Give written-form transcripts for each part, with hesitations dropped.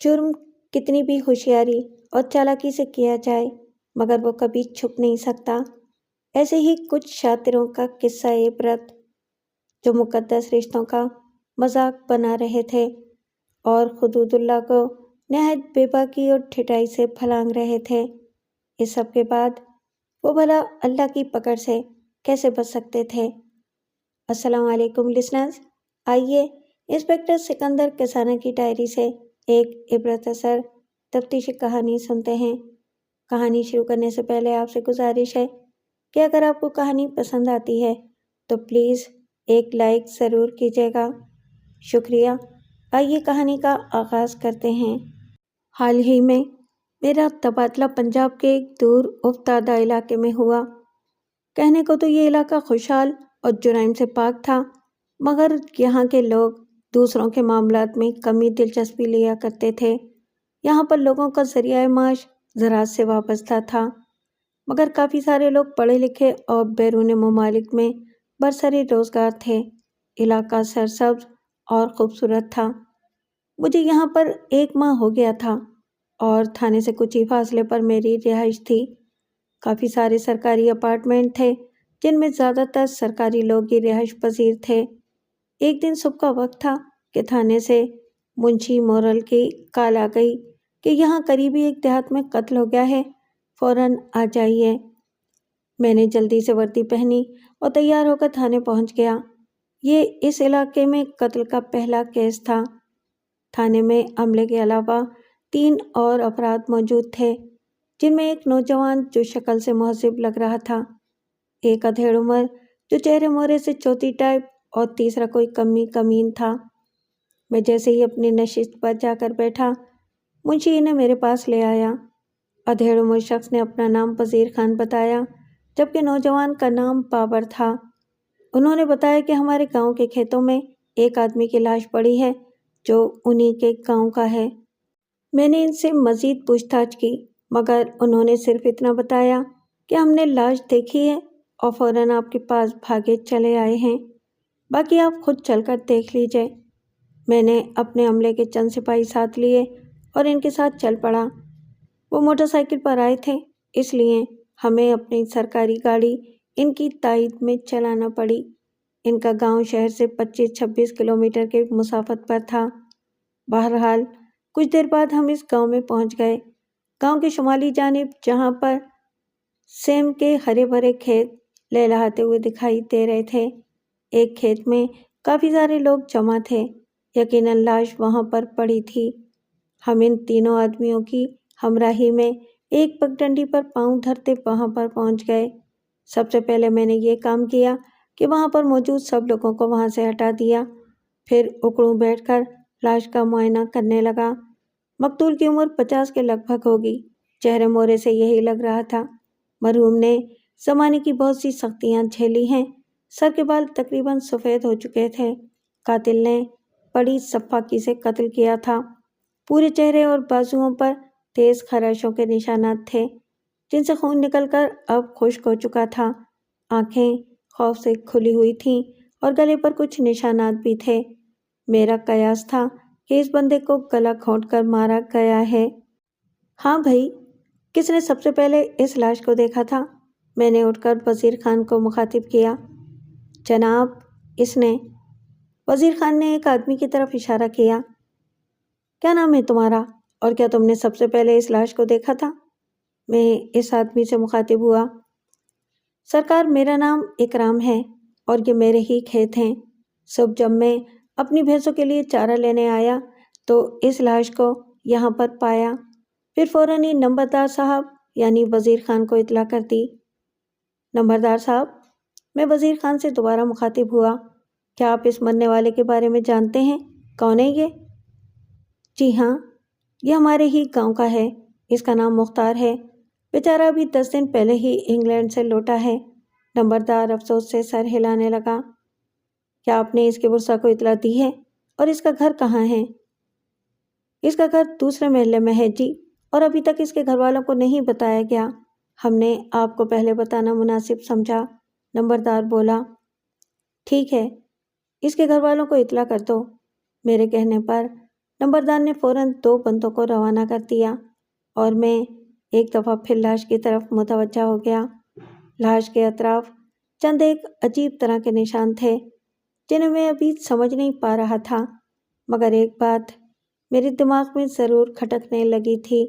جرم کتنی بھی ہوشیاری اور چالاکی سے کیا جائے مگر وہ کبھی چھپ نہیں سکتا۔ ایسے ہی کچھ شاطروں کا قصہ عبرت جو مقدس رشتوں کا مذاق بنا رہے تھے اور حدود اللہ کو نہایت بے باکی اور ٹھٹائی سے پھلانگ رہے تھے۔ اس سب کے بعد وہ بھلا اللہ کی پکڑ سے کیسے بچ سکتے تھے؟ السلام علیکم لسنرز، آئیے انسپکٹر سکندر کسانہ کی ڈائری سے ایک عبرت اثر تفتیشی کہانی سنتے ہیں۔ کہانی شروع کرنے سے پہلے آپ سے گزارش ہے کہ اگر آپ کو کہانی پسند آتی ہے تو پلیز ایک لائک ضرور کیجیے گا، شکریہ۔ آئیے کہانی کا آغاز کرتے ہیں۔ حال ہی میں میرا تبادلہ پنجاب کے ایک دور افتادہ علاقے میں ہوا۔ کہنے کو تو یہ علاقہ خوشحال اور جرائم سے پاک تھا، مگر یہاں کے لوگ دوسروں کے معاملات میں کمی دلچسپی لیا کرتے تھے۔ یہاں پر لوگوں کا ذریعہ معاش زراعت سے وابستہ تھا، مگر کافی سارے لوگ پڑھے لکھے اور بیرون ممالک میں برسر روزگار تھے۔ علاقہ سرسبز اور خوبصورت تھا۔ مجھے یہاں پر 1 ماہ ہو گیا تھا اور تھانے سے کچھ ہی فاصلے پر میری رہائش تھی۔ کافی سارے سرکاری اپارٹمنٹ تھے جن میں زیادہ تر سرکاری لوگ ہی رہائش پذیر تھے۔ ایک دن صبح کا وقت تھا کہ تھانے سے منشی مورل کی کال آ گئی کہ یہاں قریبی ایک دیہات میں قتل ہو گیا ہے، فوراً آ جائیے۔ میں نے جلدی سے وردی پہنی اور تیار ہو کر تھانے پہنچ گیا۔ یہ اس علاقے میں قتل کا پہلا کیس تھا۔ تھانے میں عملے کے علاوہ 3 اور افراد موجود تھے، جن میں ایک نوجوان جو شکل سے مہذب لگ رہا تھا، ایک ادھیڑ عمر جو چہرے مہرے سے چوتی ٹائپ، اور تیسرا کوئی کمین تھا۔ میں جیسے ہی اپنی نشست پر جا کر بیٹھا، منشی انہیں میرے پاس لے آیا۔ ادھیڑ عمر شخص نے اپنا نام وزیر خان بتایا، جبکہ نوجوان کا نام بابر تھا۔ انہوں نے بتایا کہ ہمارے گاؤں کے کھیتوں میں ایک آدمی کی لاش پڑی ہے جو انہی کے گاؤں کا ہے۔ میں نے ان سے مزید پوچھ تاچھ کی، مگر انہوں نے صرف اتنا بتایا کہ ہم نے لاش دیکھی ہے اور فوراً آپ کے پاس بھاگے چلے آئے ہیں، باقی آپ خود چل کر دیکھ لیجئے۔ میں نے اپنے عملے کے چند سپاہی ساتھ لیے اور ان کے ساتھ چل پڑا۔ وہ موٹر سائیکل پر آئے تھے، اس لیے ہمیں اپنی سرکاری گاڑی ان کی تائید میں چلانا پڑی۔ ان کا گاؤں شہر سے 25-26 کلومیٹر کے مسافت پر تھا۔ بہرحال کچھ دیر بعد ہم اس گاؤں میں پہنچ گئے۔ گاؤں کے شمالی جانب جہاں پر سیم کے ہرے بھرے کھیت لہلہاتے ہوئے دکھائی دے رہے تھے، ایک کھیت میں کافی سارے لوگ جمع تھے۔ یقیناً لاش وہاں پر پڑی تھی۔ ہم ان تینوں آدمیوں کی ہمراہی میں ایک پگڈنڈی پر پاؤں دھرتے وہاں پر پہنچ گئے۔ سب سے پہلے میں نے یہ کام کیا کہ وہاں پر موجود سب لوگوں کو وہاں سے ہٹا دیا، پھر اکڑوں بیٹھ کر لاش کا معائنہ کرنے لگا۔ مقتول کی عمر 50 کے لگ بھگ ہوگی، چہرے مورے سے یہی لگ رہا تھا۔ مرحوم نے زمانے کی بہت سی سختیاں جھیلی ہیں، سر کے بال تقریباً سفید ہو چکے تھے۔ قاتل نے بڑی سفاکی سے قتل کیا تھا۔ پورے چہرے اور بازوؤں پر تیز خراشوں کے نشانات تھے جن سے خون نکل کر اب خشک ہو چکا تھا۔ آنکھیں خوف سے کھلی ہوئی تھیں اور گلے پر کچھ نشانات بھی تھے۔ میرا قیاس تھا کہ اس بندے کو گلا گھونٹ کر مارا گیا ہے۔ ہاں بھائی، کس نے سب سے پہلے اس لاش کو دیکھا تھا؟ میں نے اٹھ کر وزیر خان کو مخاطب کیا۔ جناب، اس نے۔ وزیر خان نے ایک آدمی کی طرف اشارہ کیا۔ کیا نام ہے تمہارا اور کیا تم نے سب سے پہلے اس لاش کو دیکھا تھا؟ میں اس آدمی سے مخاطب ہوا۔ سرکار، میرا نام اکرام ہے اور یہ میرے ہی کھیت ہیں۔ صبح جب میں اپنی بھینسوں کے لیے چارہ لینے آیا تو اس لاش کو یہاں پر پایا، پھر فوراً ہی نمبردار صاحب یعنی وزیر خان کو اطلاع کر دی۔ نمبردار صاحب، میں وزیر خان سے دوبارہ مخاطب ہوا، کیا آپ اس مرنے والے کے بارے میں جانتے ہیں؟ کون ہے یہ؟ جی ہاں، یہ ہمارے ہی گاؤں کا ہے، اس کا نام مختار ہے، بیچارہ ابھی 10 دن پہلے ہی انگلینڈ سے لوٹا ہے۔ نمبردار افسوس سے سر ہلانے لگا۔ کیا آپ نے اس کے ورثاء کو اطلاع دی ہے اور اس کا گھر کہاں ہے؟ اس کا گھر دوسرے محلے میں ہے جی، اور ابھی تک اس کے گھر والوں کو نہیں بتایا گیا، ہم نے آپ کو پہلے بتانا مناسب سمجھا، نمبردار بولا۔ ٹھیک ہے، اس کے گھر والوں کو اطلاع کر دو۔ میرے کہنے پر نمبردار نے فوراً 2 بندوں کو روانہ کر دیا اور میں ایک دفعہ پھر لاش کی طرف متوجہ ہو گیا۔ لاش کے اطراف چند ایک عجیب طرح کے نشان تھے جنہیں میں ابھی سمجھ نہیں پا رہا تھا، مگر ایک بات میرے دماغ میں ضرور کھٹکنے لگی تھی۔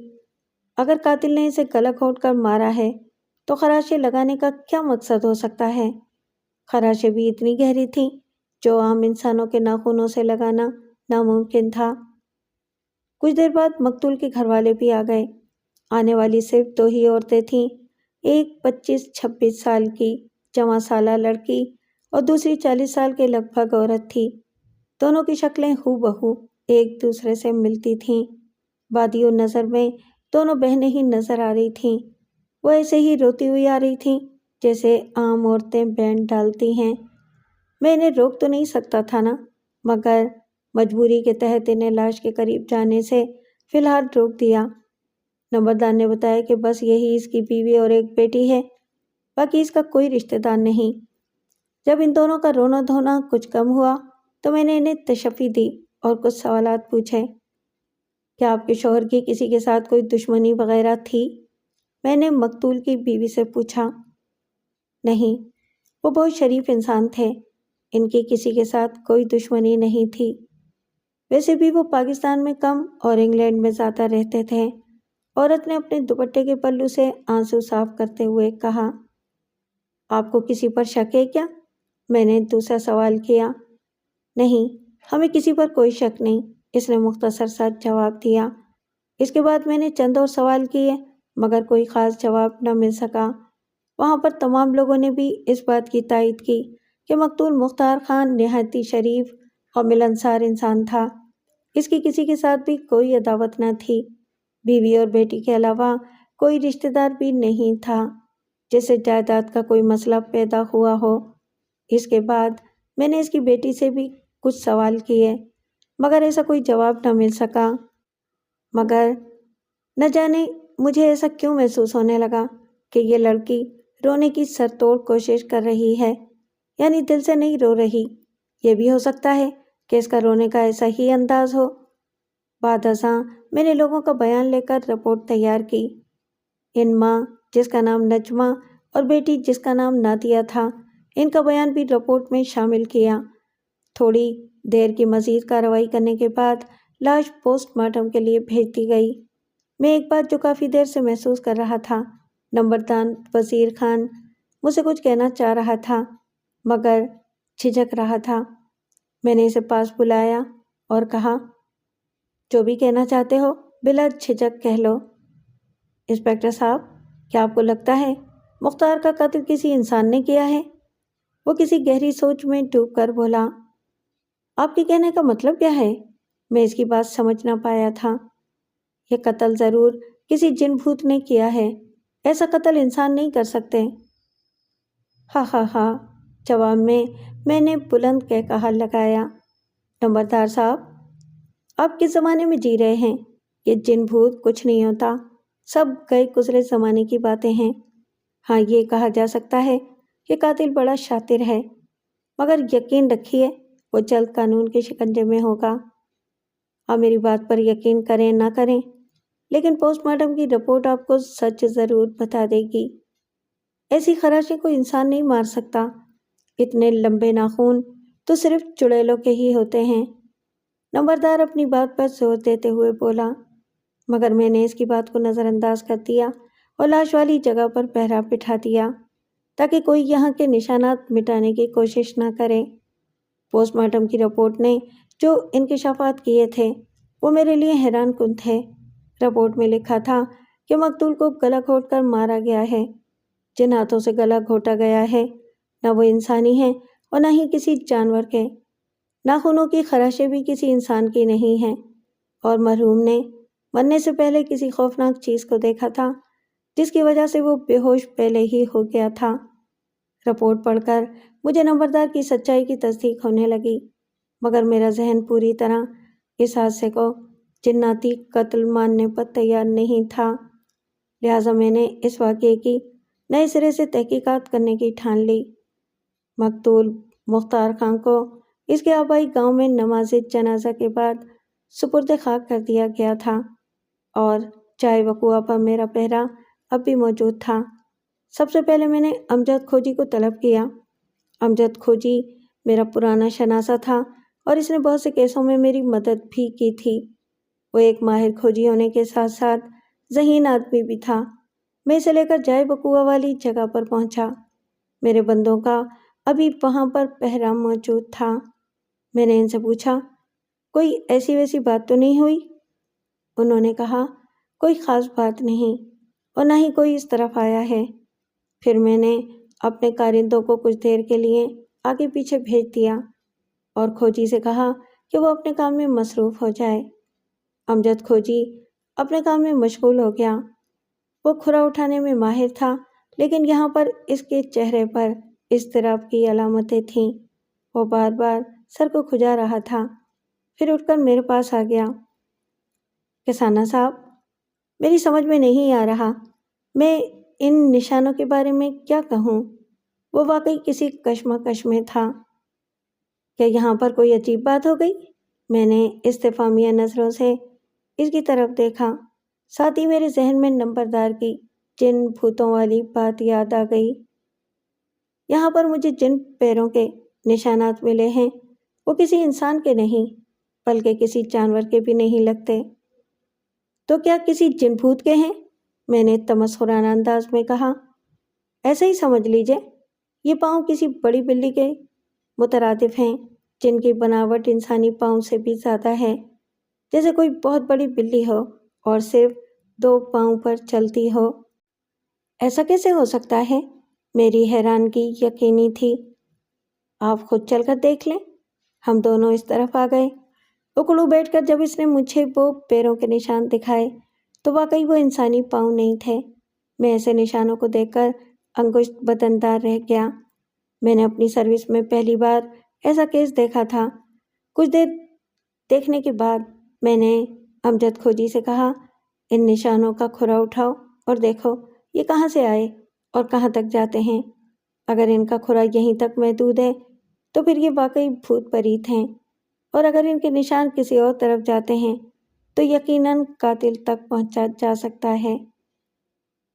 اگر قاتل نے اسے گلا گھونٹ کر مارا ہے تو خراشیں لگانے کا کیا مقصد ہو سکتا ہے؟ خراشیں بھی اتنی گہری تھیں جو عام انسانوں کے ناخنوں سے لگانا ناممکن تھا۔ کچھ دیر بعد مقتول کے گھر والے بھی آ گئے۔ آنے والی صرف 2 ہی عورتیں تھیں، ایک 25-26 سال کی جوان سالہ لڑکی اور دوسری 40 سال کے لگ بھگ عورت تھی۔ دونوں کی شکلیں ہو بہو ایک دوسرے سے ملتی تھیں۔ بادی نظر میں دونوں بہنیں ہی نظر آ رہی تھیں۔ وہ ایسے ہی روتی ہوئی آ رہی تھیں جیسے عام عورتیں بینڈ ڈالتی ہیں۔ میں انہیں روک تو نہیں سکتا تھا نا، مگر مجبوری کے تحت انہیں لاش کے قریب جانے سے فی الحال روک دیا۔ نمبردار نے بتایا کہ بس یہی اس کی بیوی اور ایک بیٹی ہے، باقی اس کا کوئی رشتہ دار نہیں۔ جب ان دونوں کا رونا دھونا کچھ کم ہوا تو میں نے انہیں تشفی دی اور کچھ سوالات پوچھے۔ کیا آپ کے شوہر کی کسی کے ساتھ کوئی دشمنی وغیرہ تھی؟ میں نے مقتول کی بیوی سے پوچھا۔ نہیں، وہ بہت شریف انسان تھے، ان کی کسی کے ساتھ کوئی دشمنی نہیں تھی۔ ویسے بھی وہ پاکستان میں کم اور انگلینڈ میں زیادہ رہتے تھے۔ عورت نے اپنے دوپٹے کے پلو سے آنسو صاف کرتے ہوئے کہا۔ آپ کو کسی پر شک ہے کیا؟ میں نے دوسرا سوال کیا۔ نہیں، ہمیں کسی پر کوئی شک نہیں، اس نے مختصر سا جواب دیا۔ اس کے بعد میں نے چند اور سوال کیے مگر کوئی خاص جواب نہ مل سکا۔ وہاں پر تمام لوگوں نے بھی اس بات کی تائید کی کہ مقتول مختار خان نہایت ہی شریف اور ملنسار انسان تھا۔ اس کی کسی کے ساتھ بھی کوئی عداوت نہ تھی۔ بیوی اور بیٹی کے علاوہ کوئی رشتہ دار بھی نہیں تھا جس سے جائیداد کا کوئی مسئلہ پیدا ہوا ہو۔ اس کے بعد میں نے اس کی بیٹی سے بھی کچھ سوال کیے مگر ایسا کوئی جواب نہ مل سکا۔ مگر نہ جانے مجھے ایسا کیوں محسوس ہونے لگا کہ یہ لڑکی رونے کی سر توڑ کوشش کر رہی ہے، یعنی دل سے نہیں رو رہی۔ یہ بھی ہو سکتا ہے کہ اس کا رونے کا ایسا ہی انداز ہو۔ بعد ازاں میں نے لوگوں کا بیان لے کر رپورٹ تیار کی۔ ان ماں جس کا نام نجمہ اور بیٹی جس کا نام نادیہ تھا، ان کا بیان بھی رپورٹ میں شامل کیا۔ تھوڑی دیر کی مزید کارروائی کرنے کے بعد لاش پوسٹ مارٹم کے لیے بھیج دی گئی۔ میں ایک بات جو کافی دیر سے محسوس کر رہا تھا، نمبردار وزیر خان مجھ سے کچھ کہنا چاہ رہا تھا مگر جھجک رہا تھا۔ میں نے اسے پاس بلایا اور کہا، جو بھی کہنا چاہتے ہو بلا جھجک کہہ لو۔ انسپکٹر صاحب، کیا آپ کو لگتا ہے مختار کا قتل کسی انسان نے کیا ہے؟ وہ کسی گہری سوچ میں ڈوب کر بولا۔ آپ کے کہنے کا مطلب کیا ہے؟ میں اس کی بات سمجھ نہ پایا تھا۔ یہ قتل ضرور کسی جن بھوت نے کیا ہے، ایسا قتل انسان نہیں کر سکتے۔ ہاں ہاں ہاں، جواب میں نے بلند کہا لگایا۔ نمبردار صاحب، آپ کس زمانے میں جی رہے ہیں؟ یہ جن بھوت کچھ نہیں ہوتا، سب گئے گزرے زمانے کی باتیں ہیں۔ ہاں، یہ کہا جا سکتا ہے کہ قاتل بڑا شاطر ہے، مگر یقین رکھیے وہ جلد قانون کے شکنجے میں ہوگا۔ آپ میری بات پر یقین کریں نہ کریں، لیکن پوسٹ مارٹم کی رپورٹ آپ کو سچ ضرور بتا دے گی۔ ایسی خراشیں کوئی انسان نہیں مار سکتا۔ اتنے لمبے ناخن تو صرف چڑیلوں کے ہی ہوتے ہیں۔ نمبردار اپنی بات پر زور دیتے ہوئے بولا، مگر میں نے اس کی بات کو نظر انداز کر دیا اور لاش والی جگہ پر پہرا بٹھا دیا تاکہ کوئی یہاں کے نشانات مٹانے کی کوشش نہ کرے۔ پوسٹ مارٹم کی رپورٹ نے جو انکشافات کیے تھے وہ میرے لیے حیران کن تھے۔ رپورٹ میں لکھا تھا کہ مقتول کو گلا گھونٹ کر مارا گیا ہے۔ جن ہاتھوں سے گلا گھونٹا گیا ہے نہ وہ انسانی ہیں اور نہ ہی کسی جانور کے۔ ناخنوں کی خراشیں بھی کسی انسان کی نہیں ہیں، اور مرحوم نے مرنے سے پہلے کسی خوفناک چیز کو دیکھا تھا جس کی وجہ سے وہ بے ہوش پہلے ہی ہو گیا تھا۔ رپورٹ پڑھ کر مجھے نمبردار کی سچائی کی تصدیق ہونے لگی، مگر میرا ذہن پوری طرح اس حادثے کو جناتی قتل ماننے پر تیار نہیں تھا۔ لہٰذا میں نے اس واقعے کی نئے سرے سے تحقیقات کرنے کی ٹھان لی۔ مقتول مختار خان کو اس کے آبائی گاؤں میں نماز جنازہ کے بعد سپرد خاک کر دیا گیا تھا اور چائے وقوع پر میرا پہرا اب بھی موجود تھا۔ سب سے پہلے میں نے امجد کھوجی کو طلب کیا۔ امجد کھوجی میرا پرانا شناسہ تھا اور اس نے بہت سے کیسوں میں میری مدد بھی کی تھی۔ وہ ایک ماہر کھوجی ہونے کے ساتھ ساتھ ذہین آدمی بھی تھا۔ میں اسے لے کر جائے وقوع والی جگہ پر پہنچا۔ میرے بندوں کا ابھی وہاں پر پہرا موجود تھا۔ میں نے ان سے پوچھا، کوئی ایسی ویسی بات تو نہیں ہوئی؟ انہوں نے کہا، کوئی خاص بات نہیں اور نہ ہی کوئی اس طرف آیا ہے۔ پھر میں نے اپنے کارندوں کو کچھ دیر کے لیے آگے پیچھے بھیج دیا اور کھوجی سے کہا کہ وہ اپنے کام میں مصروف ہو جائے۔ امجد کھوجی اپنے کام میں مشغول ہو گیا۔ وہ کھرا اٹھانے میں ماہر تھا، لیکن یہاں پر اس کے چہرے پر اضطراب کی علامتیں تھیں۔ وہ بار بار سر کو کھجا رہا تھا، پھر اٹھ کر میرے پاس آ گیا۔ کسانہ صاحب، میری سمجھ میں نہیں آ رہا، میں ان نشانوں کے بارے میں کیا کہوں؟ وہ واقعی کسی کشمکش میں تھا۔ کیا یہاں پر کوئی عجیب بات ہو گئی؟ میں نے استفہامیہ نظروں سے اس کی طرف دیکھا، ساتھ ہی میرے ذہن میں نمبردار کی جن بھوتوں والی بات یاد آ گئی۔ یہاں پر مجھے جن پیروں کے نشانات ملے ہیں وہ کسی انسان کے نہیں بلکہ کسی جانور کے بھی نہیں لگتے۔ تو کیا کسی جن بھوت کے ہیں؟ میں نے تمسخرانہ انداز میں کہا۔ ایسا ہی سمجھ لیجئے، یہ پاؤں کسی بڑی بلی کے مترادف ہیں، جن کی بناوٹ انسانی پاؤں سے بھی زیادہ ہے، جیسے کوئی بہت بڑی بلی ہو اور صرف 2 پاؤں پر چلتی ہو۔ ایسا کیسے ہو سکتا ہے؟ میری حیرانگی یقینی تھی۔ آپ خود چل کر دیکھ لیں۔ ہم دونوں اس طرف آ گئے۔ اکڑو بیٹھ کر جب اس نے مجھے وہ پیروں کے نشان دکھائے تو واقعی وہ انسانی پاؤں نہیں تھے۔ میں ایسے نشانوں کو دیکھ کر انگشت بدندار رہ گیا۔ میں نے اپنی سروس میں پہلی بار ایسا کیس دیکھا تھا۔ کچھ دیر دیکھنے کے بعد میں نے امجد کھوجی سے کہا، ان نشانوں کا کھرا اٹھاؤ اور دیکھو یہ کہاں سے آئے اور کہاں تک جاتے ہیں۔ اگر ان کا کھرا یہیں تک محدود ہے تو پھر یہ واقعی بھوت پریت ہیں، اور اگر ان کے نشان کسی اور طرف جاتے ہیں تو یقیناً قاتل تک پہنچا جا سکتا ہے۔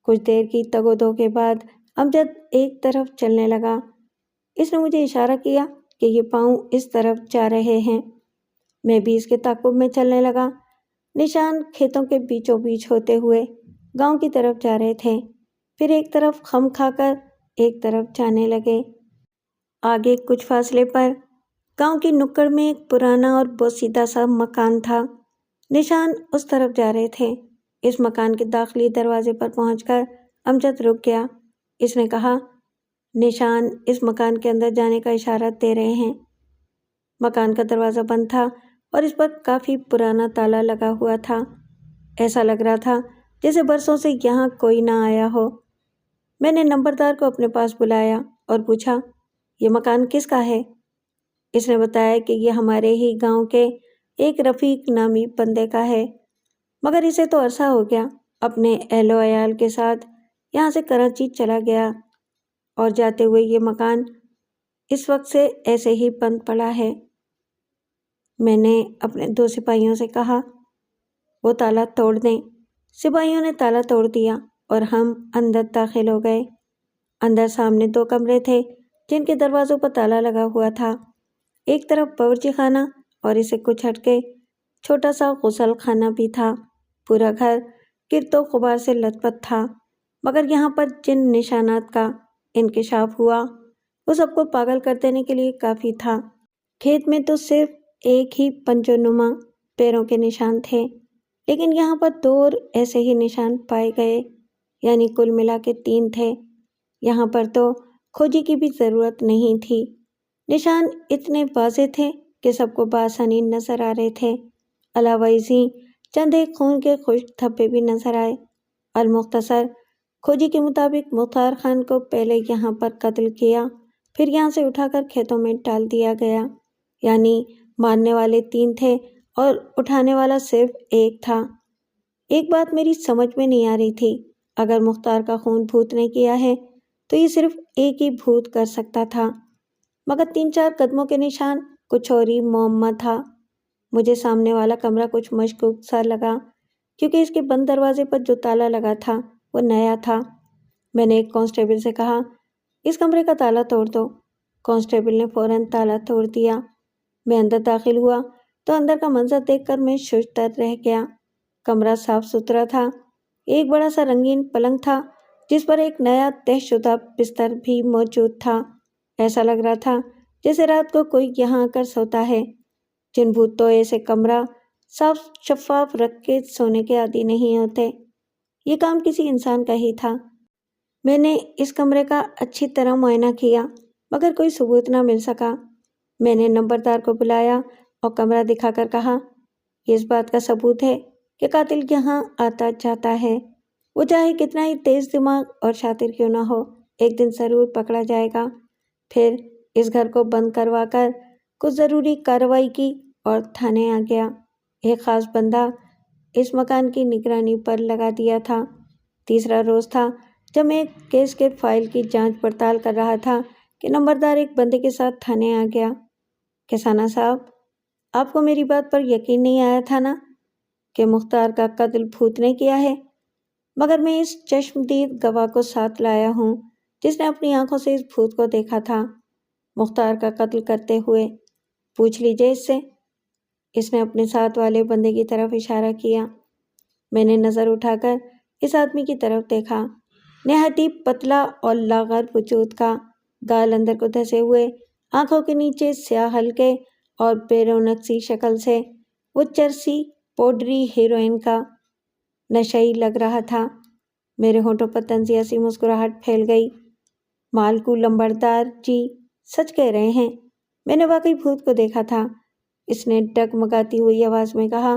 کچھ دیر کی تگ و دو کے بعد امجد ایک طرف چلنے لگا۔ اس نے مجھے اشارہ کیا کہ یہ پاؤں اس طرف جا رہے ہیں۔ میں بھی اس کے تعاقب میں چلنے لگا۔ نشان کھیتوں کے بیچوں بیچ ہوتے ہوئے گاؤں کی طرف جا رہے تھے، پھر ایک طرف خم کھا کر ایک طرف جانے لگے۔ آگے کچھ فاصلے پر گاؤں کی نکڑ میں ایک پرانا اور بوسیدہ سا مکان تھا۔ نشان اس طرف جا رہے تھے۔ اس مکان کے داخلی دروازے پر پہنچ کر امجد رک گیا۔ اس نے کہا، نشان اس مکان کے اندر جانے کا اشارہ دے رہے ہیں۔ مکان کا دروازہ بند تھا اور اس پر کافی پرانا تالا لگا ہوا تھا۔ ایسا لگ رہا تھا جیسے برسوں سے یہاں کوئی نہ آیا ہو۔ میں نے نمبردار کو اپنے پاس بلایا اور پوچھا، یہ مکان کس کا ہے؟ اس نے بتایا کہ یہ ہمارے ہی گاؤں کے ایک رفیق نامی بندے کا ہے، مگر اسے تو عرصہ ہو گیا اپنے اہل و عیال کے ساتھ یہاں سے کراچی چلا گیا، اور جاتے ہوئے یہ مکان اس وقت سے ایسے ہی بند پڑا ہے۔ میں نے اپنے 2 سپاہیوں سے کہا، وہ تالا توڑ دیں۔ سپاہیوں نے تالا توڑ دیا اور ہم اندر داخل ہو گئے۔ اندر سامنے 2 کمرے تھے جن کے دروازوں پر تالا لگا ہوا تھا۔ ایک طرف باورچی خانہ اور اسے کچھ ہٹ کے چھوٹا سا غسل خانہ بھی تھا۔ پورا گھر گرد و غبار سے لت پت تھا، مگر یہاں پر جن نشانات کا انکشاف ہوا وہ سب کو پاگل کر دینے کے لیے کافی تھا۔ کھیت میں تو صرف ایک ہی پنجو نما پیروں کے نشان تھے، لیکن یہاں پر 2 اور ایسے ہی نشان پائے گئے، یعنی کل ملا کے 3 تھے۔ یہاں پر تو کھوجی کی بھی ضرورت نہیں تھی۔ نشان اتنے واضح تھے کہ سب کو بآسانی نظر آ رہے تھے۔ علاوہ ازیں چند ایک خون کے خشک دھبے بھی نظر آئے۔ المختصر، کھوجی کے مطابق مختار خان کو پہلے یہاں پر قتل کیا، پھر یہاں سے اٹھا کر کھیتوں میں ڈال دیا گیا، یعنی مارنے والے 3 تھے اور اٹھانے والا صرف 1 تھا۔ ایک بات میری سمجھ میں نہیں آ رہی تھی، اگر مختار کا خون بھوت نے کیا ہے تو یہ صرف ایک ہی بھوت کر سکتا تھا، مگر 3-4 قدموں کے نشان کچھ اور ہی معمہ تھا۔ مجھے سامنے والا کمرہ کچھ مشکوک سا لگا کیونکہ اس کے بند دروازے پر جو تالا لگا تھا وہ نیا تھا۔ میں نے ایک کانسٹیبل سے کہا، اس کمرے کا تالا توڑ دو۔ کانسٹیبل نے فوراً تالا توڑ دیا۔ میں اندر داخل ہوا تو اندر کا منظر دیکھ کر میں ششدر رہ گیا۔ کمرہ صاف ستھرا تھا۔ ایک بڑا سا رنگین پلنگ تھا جس پر ایک نیا طے شدہ بستر بھی موجود تھا۔ ایسا لگ رہا تھا جیسے رات کو کوئی یہاں آ کر سوتا ہے۔ جن بھوت تو ایسے کمرہ صاف شفاف رکھ کے سونے کے عادی نہیں ہوتے۔ یہ کام کسی انسان کا ہی تھا۔ میں نے اس کمرے کا اچھی طرح معائنہ کیا مگر کوئی ثبوت نہ مل سکا۔ میں نے نمبردار کو بلایا اور کمرہ دکھا کر کہا، یہ اس بات کا ثبوت ہے کہ قاتل یہاں آتا جاتا ہے۔ وہ چاہے کتنا ہی تیز دماغ اور شاطر کیوں نہ ہو، ایک دن ضرور پکڑا جائے گا۔ پھر اس گھر کو بند کروا کر کچھ ضروری کارروائی کی اور تھانے آ گیا۔ ایک خاص بندہ اس مکان کی نگرانی پر لگا دیا تھا۔ تیسرا روز تھا جب میں ایک کیس کے فائل کی جانچ پڑتال کر رہا تھا کہ نمبردار ایک بندے کے ساتھ تھانے آ گیا۔ کسانہ صاحب، آپ کو میری بات پر یقین نہیں آیا تھا نا کہ مختار کا قتل بھوت نے کیا ہے؟ مگر میں اس چشمدید گواہ کو ساتھ لایا ہوں جس نے اپنی آنکھوں سے اس بھوت کو دیکھا تھا مختار کا قتل کرتے ہوئے۔ پوچھ لیجئے اس سے۔ اس نے اپنے ساتھ والے بندے کی طرف اشارہ کیا۔ میں نے نظر اٹھا کر اس آدمی کی طرف دیکھا۔ نہایت ہی پتلا اور لاغر وجود کا، گال اندر کو دھسے ہوئے، آنکھوں کے نیچے سیاہ حلقے اور بے رونق سی شکل سے وہ چرسی پوڈری ہیروئن کا نشئی لگ رہا تھا۔ میرے ہونٹوں پر طنزیہ سی مسکراہٹ پھیل گئی۔ مالکو لمبردار جی سچ کہہ رہے ہیں، میں نے واقعی بھوت کو دیکھا تھا، اس نے ڈگمگاتی ہوئی آواز میں کہا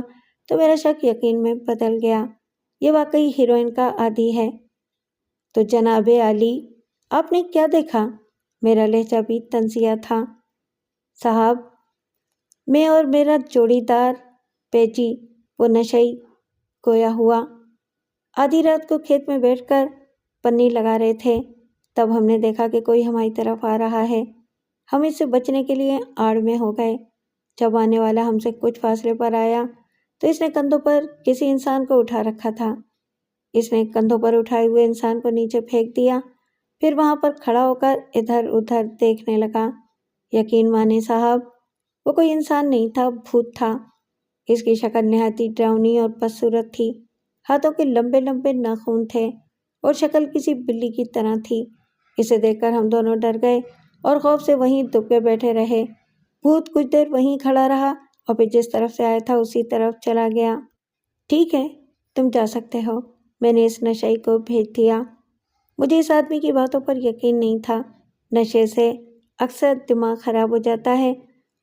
تو میرا شک یقین میں بدل گیا۔ یہ واقعی ہیروئن کا عادی ہے۔ تو جناب عالی، آپ نے کیا دیکھا؟ میرا لہجہ بھی طنزیہ تھا۔ صاحب، میں اور میرا جوڑی دار پیجی وہ نشئی گویا ہوا آدھی رات کو کھیت میں بیٹھ کر پنی لگا رہے تھے، تب ہم نے دیکھا کہ کوئی ہماری طرف آ رہا ہے۔ ہم اس سے بچنے کے لیے آڑ میں ہو گئے۔ جب آنے والا ہم سے کچھ فاصلے پر آیا تو اس نے کندھوں پر کسی انسان کو اٹھا رکھا تھا۔ اس نے کندھوں پر اٹھائے ہوئے انسان کو نیچے پھینک دیا، پھر وہاں پر کھڑا ہو کر ادھر ادھر دیکھنے لگا۔ یقین مانیں صاحب، وہ کوئی انسان نہیں تھا، بھوت تھا۔ اس کی شکل نہایت ہی ڈراؤنی اور بدصورت تھی۔ ہاتھوں کے لمبے لمبے ناخن تھے اور شکل کسی بلی کی طرح تھی۔ اسے دیکھ کر ہم دونوں ڈر گئے اور خوف سے وہیں دب کے بیٹھے رہے۔ بھوت کچھ دیر وہیں کھڑا رہا اور پھر جس طرف سے آیا تھا اسی طرف چلا گیا۔ ٹھیک ہے، تم جا سکتے ہو، میں نے اس نشئی کو بھیج دیا۔ مجھے اس آدمی کی باتوں پر یقین نہیں تھا۔ نشے سے اکثر دماغ خراب ہو جاتا ہے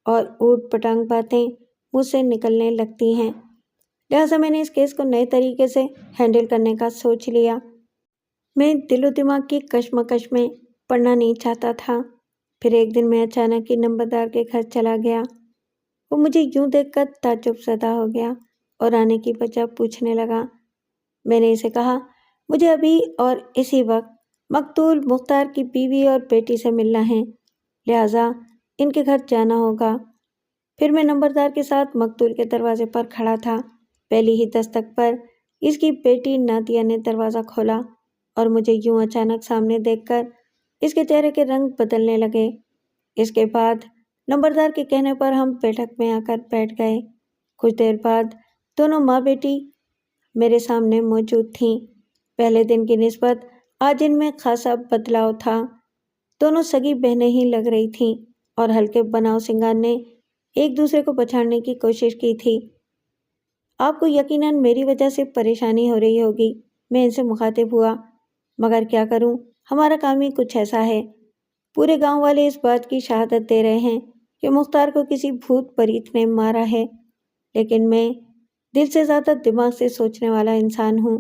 اور اوٹ پٹانگ باتیں منہ سے نکلنے لگتی ہیں، لہٰذا میں نے اس کیس کو نئے طریقے سے ہینڈل کرنے کا سوچ لیا۔ میں دل و دماغ کی کشمکش میں پڑنا نہیں چاہتا تھا۔ پھر ایک دن میں اچانک ہی نمبردار کے گھر چلا گیا۔ وہ مجھے یوں دیکھ کر تعجب زدہ ہو گیا اور آنے کی وجہ پوچھنے لگا۔ میں نے اسے کہا، مجھے ابھی اور اسی وقت مقتول مختار کی بیوی اور بیٹی سے ملنا ہے، لہٰذا ان کے گھر جانا ہوگا۔ پھر میں نمبردار کے ساتھ مقتول کے دروازے پر کھڑا تھا۔ پہلی ہی دستک پر اس کی بیٹی نادیہ نے دروازہ کھولا اور مجھے یوں اچانک سامنے دیکھ کر اس کے چہرے کے رنگ بدلنے لگے۔ اس کے بعد نمبردار کے کہنے پر ہم بیٹھک میں آ کر بیٹھ گئے۔ کچھ دیر بعد دونوں ماں بیٹی میرے سامنے موجود تھیں۔ پہلے دن کی نسبت آج ان میں خاصا بدلاؤ تھا۔ دونوں سگی بہنیں ہی لگ رہی تھیں اور ہلکے بناؤ سنگار نے ایک دوسرے کو پچھاڑنے کی کوشش کی تھی۔ آپ کو یقیناً میری وجہ سے پریشانی ہو رہی ہوگی، میں ان سے مخاطب ہوا، مگر کیا کروں، ہمارا کام ہی کچھ ایسا ہے۔ پورے گاؤں والے اس بات کی شہادت دے رہے ہیں کہ مختار کو کسی بھوت پریت نے مارا ہے، لیکن میں دل سے زیادہ دماغ سے سوچنے والا انسان ہوں۔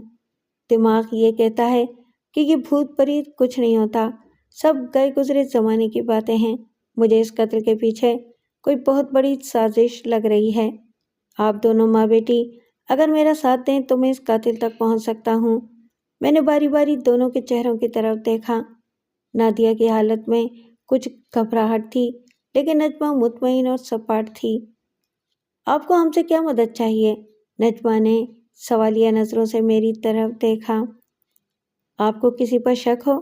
دماغ یہ کہتا ہے کہ یہ بھوت پریت کچھ نہیں ہوتا، سب گئے گزرے زمانے کی باتیں ہیں۔ مجھے اس قتل کے پیچھے کوئی بہت بڑی سازش لگ رہی ہے۔ آپ دونوں ماں بیٹی اگر میرا ساتھ دیں تو میں اس قاتل تک پہنچ سکتا ہوں۔ میں نے باری باری دونوں کے چہروں کی طرف دیکھا۔ نادیہ کی حالت میں کچھ گھبراہٹ تھی، لیکن نجمہ مطمئن اور سپاٹ تھی۔ آپ کو ہم سے کیا مدد چاہیے؟ نجمہ نے سوالیہ نظروں سے میری طرف دیکھا۔ آپ کو کسی پر شک ہو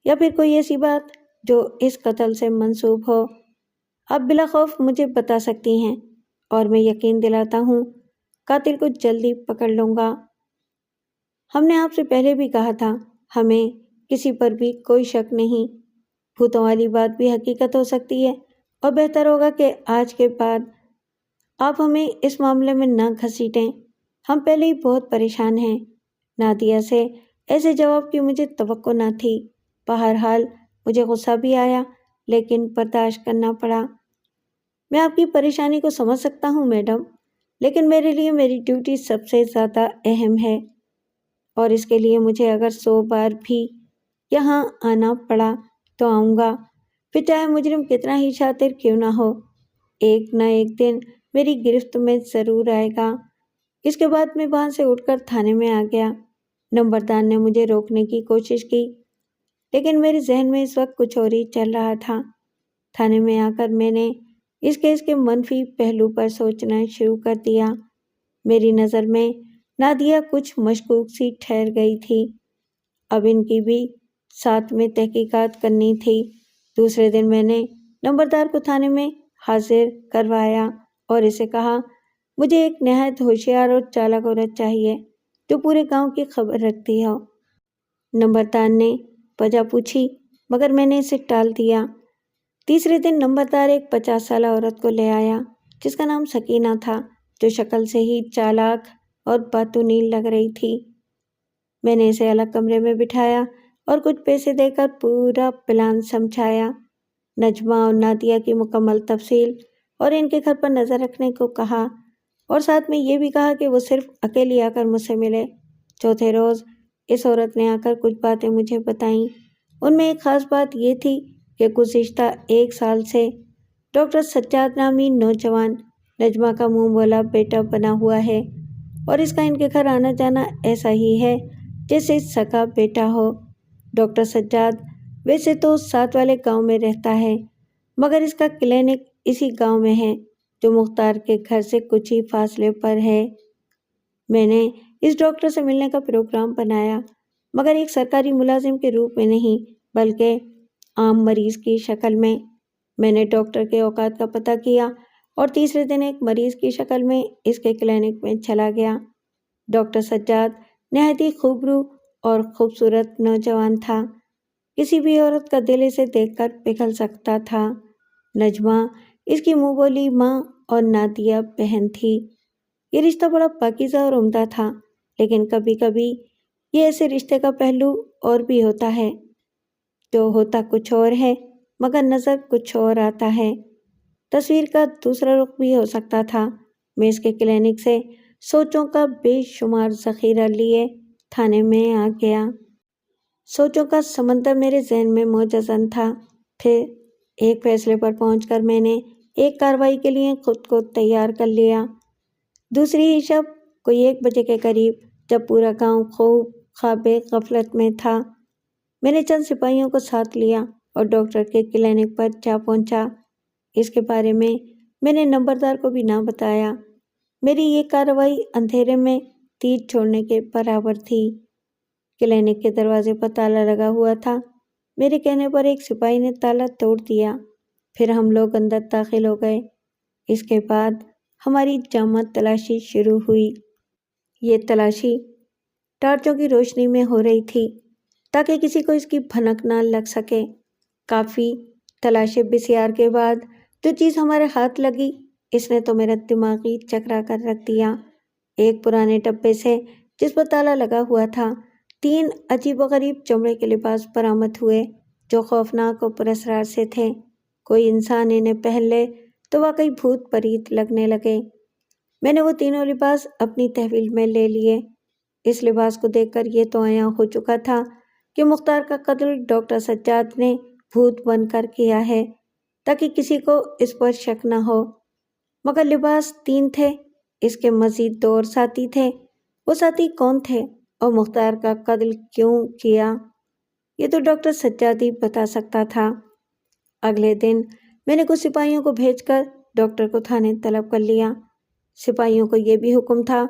یا پھر کوئی ایسی بات جو اس قتل سے منسوب ہو، آپ بلا خوف مجھے بتا سکتی ہیں اور میں یقین دلاتا ہوں قاتل کو جلدی پکڑ لوں گا۔ ہم نے آپ سے پہلے بھی کہا تھا ہمیں کسی پر بھی کوئی شک نہیں۔ بھوتوں والی بات بھی حقیقت ہو سکتی ہے اور بہتر ہوگا کہ آج کے بعد آپ ہمیں اس معاملے میں نہ گھسیٹیں۔ ہم پہلے ہی بہت پریشان ہیں۔ نادیہ سے ایسے جواب کی مجھے توقع نہ تھی۔ بہرحال مجھے غصہ بھی آیا لیکن برداشت کرنا پڑا۔ میں آپ کی پریشانی کو سمجھ سکتا ہوں میڈم، لیکن میرے لیے میری ڈیوٹی سب سے زیادہ اہم ہے اور اس کے لیے مجھے اگر 100 بار بھی یہاں آنا پڑا تو آؤں گا، پھر چاہے مجرم کتنا ہی شاطر کیوں نہ ہو، ایک نہ ایک دن میری گرفت میں ضرور آئے گا۔ اس کے بعد میں وہاں سے اٹھ کر تھانے میں آ گیا۔ نمبردار نے مجھے روکنے کی کوشش کی لیکن میرے ذہن میں اس وقت کچھ اور ہی چل رہا تھا۔ تھانے میں آ کر میں نے اس کیس کے منفی پہلو پر سوچنا شروع کر دیا۔ میری نظر میں نادیہ کچھ مشکوک سی ٹھہر گئی تھی۔ اب ان کی بھی ساتھ میں تحقیقات کرنی تھی۔ دوسرے دن میں نے نمبردار کو تھانے میں حاضر کروایا اور اسے کہا مجھے ایک نہایت ہوشیار اور چالاک عورت چاہیے جو پورے گاؤں کی خبر رکھتی ہو۔ نمبردار نے وجہ پوچھی مگر میں نے اسے ٹال دیا۔ تیسرے دن نمبردار ایک 50 سالہ عورت کو لے آیا جس کا نام سکینہ تھا، جو شکل سے ہی چالاک اور باتونیل لگ رہی تھی۔ میں نے اسے الگ کمرے میں بٹھایا اور کچھ پیسے دے کر پورا پلان سمجھایا۔ نجمہ اور نادیہ کی مکمل تفصیل اور ان کے گھر پر نظر رکھنے کو کہا اور ساتھ میں یہ بھی کہا کہ وہ صرف اکیلی آ کر مجھ سے ملے۔ چوتھے روز اس عورت نے آ کر کچھ باتیں مجھے بتائیں۔ ان میں ایک خاص بات یہ تھی کہ گزشتہ 1 سال سے ڈاکٹر سجاد نامی نوجوان نجمہ کا منہ بولا بیٹا بنا ہوا ہے اور اس کا ان کے گھر آنا جانا ایسا ہی ہے جیسے سگا بیٹا ہو۔ ڈاکٹر سجاد ویسے تو ساتھ والے گاؤں میں رہتا ہے مگر اس کا کلینک اسی گاؤں میں ہے جو مختار کے گھر سے کچھ ہی فاصلے پر ہے۔ میں نے اس ڈاکٹر سے ملنے کا پروگرام بنایا مگر ایک سرکاری ملازم کے روپ میں نہیں بلکہ عام مریض کی شکل میں۔ میں نے ڈاکٹر کے اوقات کا پتہ کیا اور تیسرے دن ایک مریض کی شکل میں اس کے کلینک میں چلا گیا۔ ڈاکٹر سجاد نہایت ہی خوبرو اور خوبصورت نوجوان تھا۔ کسی بھی عورت کا دل اسے دیکھ کر پگھل سکتا تھا۔ نجمہ اس کی منہ بولی ماں اور نادیہ بہن تھی۔ یہ رشتہ بڑا پاکیزہ اور عمدہ تھا، لیکن کبھی کبھی یہ ایسے رشتے کا پہلو اور بھی ہوتا ہے جو ہوتا کچھ اور ہے مگر نظر کچھ اور آتا ہے۔ تصویر کا دوسرا رخ بھی ہو سکتا تھا۔ میں اس کے کلینک سے سوچوں کا بے شمار ذخیرہ لیے تھانے میں آ گیا۔ سوچوں کا سمندر میرے ذہن میں موجزن تھا۔ پھر ایک فیصلے پر پہنچ کر میں نے ایک کارروائی کے لیے خود کو تیار کر لیا۔ دوسری ہی شب کوئی 1 بجے کے قریب جب پورا گاؤں خوب خواب غفلت میں تھا، میں نے چند سپاہیوں کو ساتھ لیا اور ڈاکٹر کے کلینک پر جا پہنچا۔ اس کے بارے میں نے نمبردار کو بھی نہ بتایا۔ میری یہ کارروائی اندھیرے میں تیر چھوڑنے کے برابر تھی۔ کلینک کے دروازے پر تالا لگا ہوا تھا۔ میرے کہنے پر ایک سپاہی نے تالا توڑ دیا۔ پھر ہم لوگ اندر داخل ہو گئے۔ اس کے بعد ہماری جامع تلاشی شروع ہوئی۔ یہ تلاشی ٹارچوں کی روشنی میں ہو رہی تھی تاکہ کسی کو اس کی بھنک نہ لگ سکے۔ کافی تلاشے بسیار کے بعد جو چیز ہمارے ہاتھ لگی اس نے تو میرا دماغ ہی چکرا کر رکھ دیا۔ ایک پرانے ڈبے سے جس پر تالا لگا ہوا تھا 3 عجیب و غریب چمڑے کے لباس برآمد ہوئے جو خوفناک و پراسرار سے تھے۔ کوئی انسان انہیں پہن لے تو واقعی بھوت پریت لگنے لگے۔ میں نے وہ تینوں لباس اپنی تحویل میں لے لیے۔ اس لباس کو دیکھ کر یہ تو عیاں ہو چکا تھا کہ مختار کا قتل ڈاکٹر سجاد نے بھوت بن کر کیا ہے تاکہ کسی کو اس پر شک نہ ہو۔ مگر لباس 3 تھے، اس کے مزید 2 اور ساتھی تھے۔ وہ ساتھی کون تھے اور مختار کا قتل کیوں کیا یہ تو ڈاکٹر سجاد ہی بتا سکتا تھا۔ اگلے دن میں نے کچھ سپاہیوں کو بھیج کر ڈاکٹر کو تھانے طلب کر لیا۔ سپاہیوں کو یہ بھی حکم تھا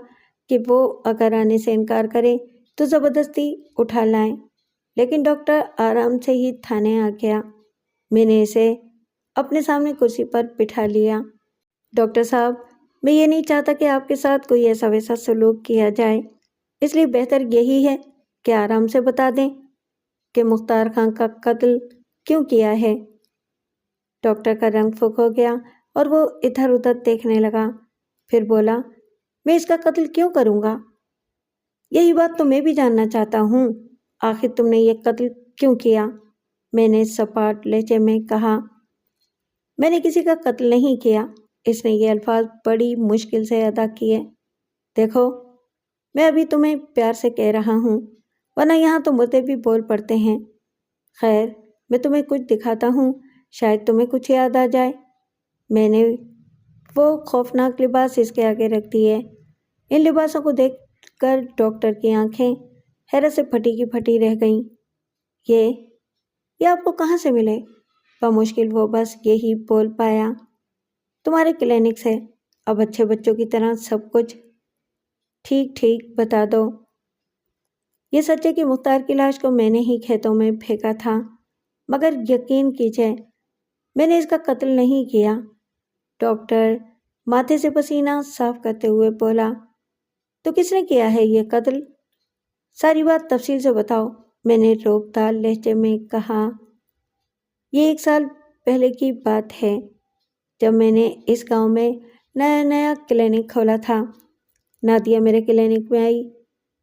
کہ وہ اگر آنے سے انکار کرے تو زبردستی اٹھا لائیں، لیکن ڈاکٹر آرام سے ہی تھانے آ گیا۔ میں نے اسے اپنے سامنے کرسی پر بٹھا لیا۔ ڈاکٹر صاحب، میں یہ نہیں چاہتا کہ آپ کے ساتھ کوئی ایسا ویسا سلوک کیا جائے، اس لیے بہتر یہی ہے کہ آرام سے بتا دیں کہ مختار خان کا قتل کیوں کیا ہے۔ ڈاکٹر کا رنگ پھک ہو گیا اور وہ ادھر ادھر دیکھنے لگا، پھر بولا، میں اس کا قتل کیوں کروں گا؟ یہی بات تو میں بھی جاننا چاہتا ہوں، آخر تم نے یہ قتل کیوں کیا؟ میں نے سپاٹ لہجے میں کہا، میں نے کسی کا قتل نہیں کیا۔ اس نے یہ الفاظ بڑی مشکل سے ادا کیے۔ دیکھو، میں ابھی تمہیں پیار سے کہہ رہا ہوں، ورنہ یہاں تو مردے بھی بول پڑتے ہیں۔ خیر، میں تمہیں کچھ دکھاتا ہوں، شاید تمہیں کچھ یاد آ جائے۔ میں نے وہ خوفناک لباس اس کے آگے رکھ دیے۔ ان لباسوں کو دیکھ کر ڈاکٹر کی آنکھیں حیرت سے پھٹی کی پھٹی رہ گئیں۔ یہ آپ کو کہاں سے ملے؟ بمشکل وہ بس یہی بول پایا۔ تمہارے کلینک سے۔ اب اچھے بچوں کی طرح سب کچھ ٹھیک ٹھیک بتا دو۔ یہ سچ ہے کہ مختار کی لاش کو میں نے ہی کھیتوں میں پھینکا تھا، مگر یقین کیجئے میں نے اس کا قتل نہیں کیا۔ ڈاکٹر ماتھے سے پسینہ صاف کرتے ہوئے بولا، تو کس نے کیا ہے یہ قتل؟ ساری بات تفصیل سے بتاؤ، میں نے روبدار لہجے میں کہا۔ یہ 1 سال پہلے کی بات ہے، جب میں نے اس گاؤں میں نیا کلینک کھولا تھا۔ نادیہ میرے کلینک میں آئی،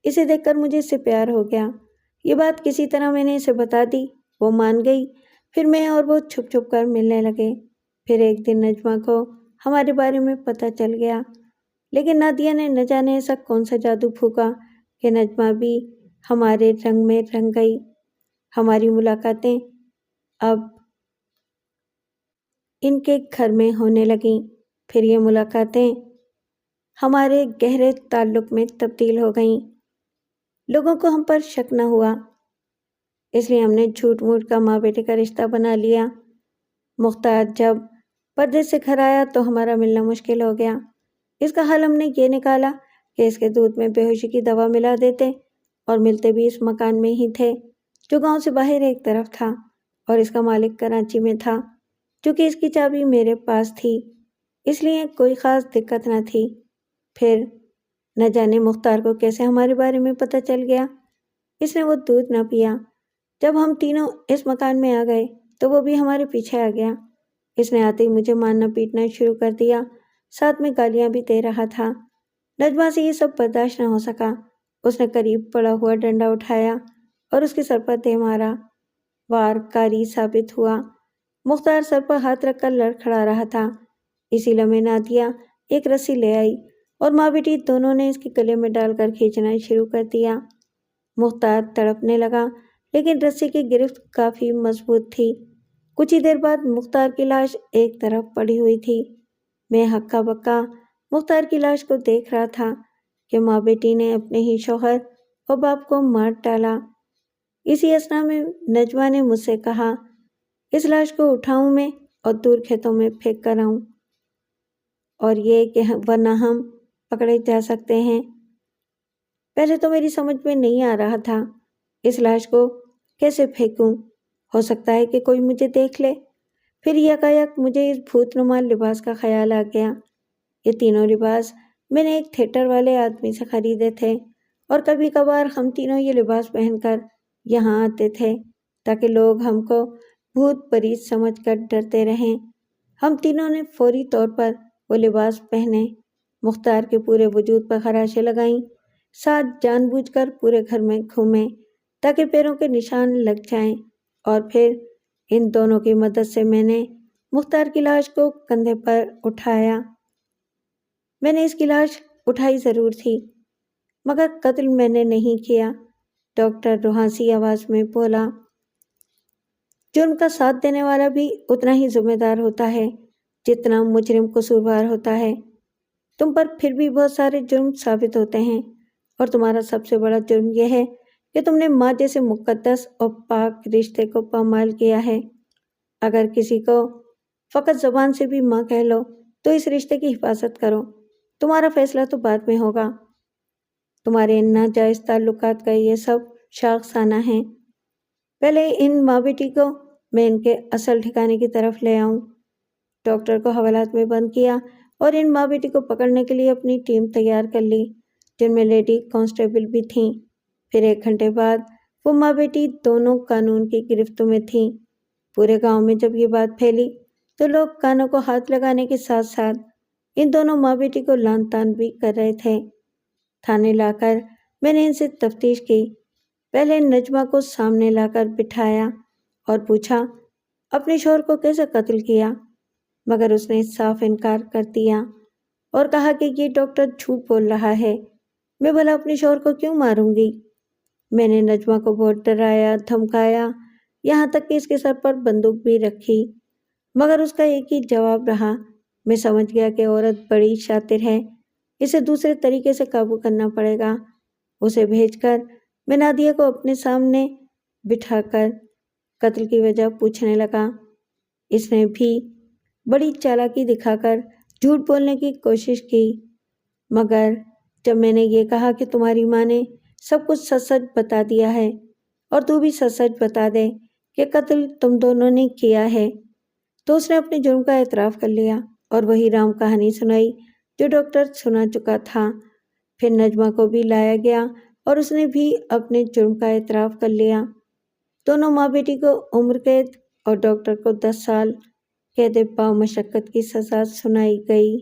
اسے دیکھ کر مجھے اس سے پیار ہو گیا۔ یہ بات کسی طرح میں نے اسے بتا دی، وہ مان گئی، پھر میں اور وہ چھپ چھپ کر ملنے لگے۔ پھر ایک دن نجمہ کو ہمارے بارے میں پتہ چل گیا، لیکن نادیہ نے نہ جانے ایسا کون سا جادو پھونکا کہ نجمہ بھی ہمارے رنگ میں رنگ گئی۔ ہماری ملاقاتیں اب ان کے گھر میں ہونے لگیں، پھر یہ ملاقاتیں ہمارے گہرے تعلق میں تبدیل ہو گئیں۔ لوگوں کو ہم پر شک نہ ہوا، اس لیے ہم نے جھوٹ موٹ کا ماں بیٹے کا رشتہ بنا لیا۔ مختار جب پردیس سے گھر آیا تو ہمارا ملنا مشکل ہو گیا۔ اس کا حل ہم نے یہ نکالا کہ اس کے دودھ میں بے ہوشی کی دوا ملا دیتے، اور ملتے بھی اس مکان میں ہی تھے جو گاؤں سے باہر ایک طرف تھا، اور اس کا مالک کراچی میں تھا۔ چونکہ اس کی چابی میرے پاس تھی، اس لیے کوئی خاص دقت نہ تھی۔ پھر نہ جانے مختار کو کیسے ہمارے بارے میں پتہ چل گیا۔ اس نے وہ دودھ نہ پیا۔ جب ہم تینوں اس مکان میں آ گئے تو وہ بھی ہمارے پیچھے آ گیا۔ اس نے آتے ہی مجھے مارنا پیٹنا شروع کر دیا، ساتھ میں گالیاں بھی دے رہا تھا۔ نجمہ سے یہ سب برداشت نہ ہو سکا، اس نے قریب پڑا ہوا ڈنڈا اٹھایا اور اس کے سر پر دے مارا۔ وار کاری ثابت ہوا۔ مختار سر پر ہاتھ رکھ کر لڑکھڑا رہا تھا۔ اسی لمحے نادیہ ایک رسی لے آئی اور ماں بیٹی دونوں نے اس کے گلے میں ڈال کر کھینچنا شروع کر دیا۔ مختار تڑپنے لگا، لیکن رسی کی گرفت کافی مضبوط تھی۔ کچھ ہی دیر بعد مختار کی لاش ایک طرف پڑی ہوئی تھی۔ میں ہکا بکا مختار کی لاش کو دیکھ رہا تھا کہ ماں بیٹی نے اپنے ہی شوہر اور باپ کو مار ڈالا۔ اسی اثنا میں نجمہ نے مجھ سے کہا، اس لاش کو اٹھاؤں میں اور دور کھیتوں میں پھینک کر آؤں، اور یہ کہ ورنہ ہم پکڑے جا سکتے ہیں۔ پہلے تو میری سمجھ میں نہیں آ رہا تھا، اس لاش کو کیسے پھینکوں، ہو سکتا ہے کہ کوئی مجھے دیکھ لے۔ پھر یکایک مجھے اس بھوت نما لباس کا خیال آ گیا۔ یہ تینوں لباس میں نے ایک تھیٹر والے آدمی سے خریدے تھے، اور کبھی کبھار ہم تینوں یہ لباس پہن کر یہاں آتے تھے تاکہ لوگ ہم کو بھوت پریت سمجھ کر ڈرتے رہیں۔ ہم تینوں نے فوری طور پر وہ لباس پہنے، مختار کے پورے وجود پر خراشیں لگائیں، ساتھ جان بوجھ کر پورے گھر میں گھومے تاکہ پیروں کے نشان لگ جائیں، اور پھر ان دونوں کی مدد سے میں نے مختار کی لاش کو کندھے پر اٹھایا۔ میں نے اس کی لاش اٹھائی ضرور تھی، مگر قتل میں نے نہیں کیا، ڈاکٹر روحانسی آواز میں بولا۔ جرم کا ساتھ دینے والا بھی اتنا ہی ذمہ دار ہوتا ہے جتنا مجرم قصوروار ہوتا ہے۔ تم پر پھر بھی بہت سارے جرم ثابت ہوتے ہیں، اور تمہارا سب سے بڑا جرم یہ ہے کہ تم نے ماں جیسے مقدس اور پاک رشتے کو پامال کیا ہے۔ اگر کسی کو فقط زبان سے بھی ماں کہہ لو تو اس رشتے کی حفاظت کرو، تمہارا فیصلہ تو بعد میں ہوگا۔ تمہارے ان ناجائز تعلقات کا یہ سب شاخسانہ ہیں۔ پہلے ان ماں بیٹی کو میں ان کے اصل ٹھکانے کی طرف لے آؤں۔ ڈاکٹر کو حوالات میں بند کیا اور ان ماں بیٹی کو پکڑنے کے لیے اپنی ٹیم تیار کر لی، جن میں لیڈی کانسٹیبل بھی تھیں۔ پھر 1 گھنٹے بعد وہ ماں بیٹی دونوں قانون کی گرفت میں تھیں۔ پورے گاؤں میں جب یہ بات پھیلی تو لوگ کانوں کو ہاتھ لگانے کے ساتھ ساتھ ان دونوں ماں بیٹی کو لعن طعن بھی کر رہے تھے۔ تھانے لا کر میں نے ان سے تفتیش کی۔ پہلے نجمہ کو سامنے لا کر بٹھایا اور پوچھا اپنے شوہر کو کیسے قتل کیا، مگر اس نے صاف انکار کر دیا اور کہا کہ یہ ڈاکٹر جھوٹ بول رہا ہے، میں بھلا اپنے شوہر کو کیوں ماروں گی۔ میں نے نجمہ کو بہت ڈرایا دھمکایا، یہاں تک کہ اس کے سر پر بندوق بھی رکھی، مگر اس کا ایک ہی جواب رہا، میں سمجھ گیا کہ عورت بڑی شاطر ہے، اسے دوسرے طریقے سے قابو کرنا پڑے گا۔ اسے بھیج کر میں نادیہ کو اپنے سامنے بٹھا کر قتل کی وجہ پوچھنے لگا۔ اس نے بھی بڑی چالاکی دکھا کر جھوٹ بولنے کی کوشش کی، مگر جب میں نے یہ کہا کہ تمہاری ماں نے سب کچھ سچ سچ بتا دیا ہے اور تو بھی سچ سچ بتا دے کہ قتل تم دونوں نے کیا ہے، تو اس نے اپنے جرم کا اعتراف کر لیا اور وہی رام کہانی سنائی جو ڈاکٹر سنا چکا تھا۔ پھر نجمہ کو بھی لایا گیا اور اس نے بھی اپنے جرم کا اعتراف کر لیا۔ دونوں ماں بیٹی کو عمر قید اور ڈاکٹر کو 10 سال قید با مشقت کی سزا سنائی گئی۔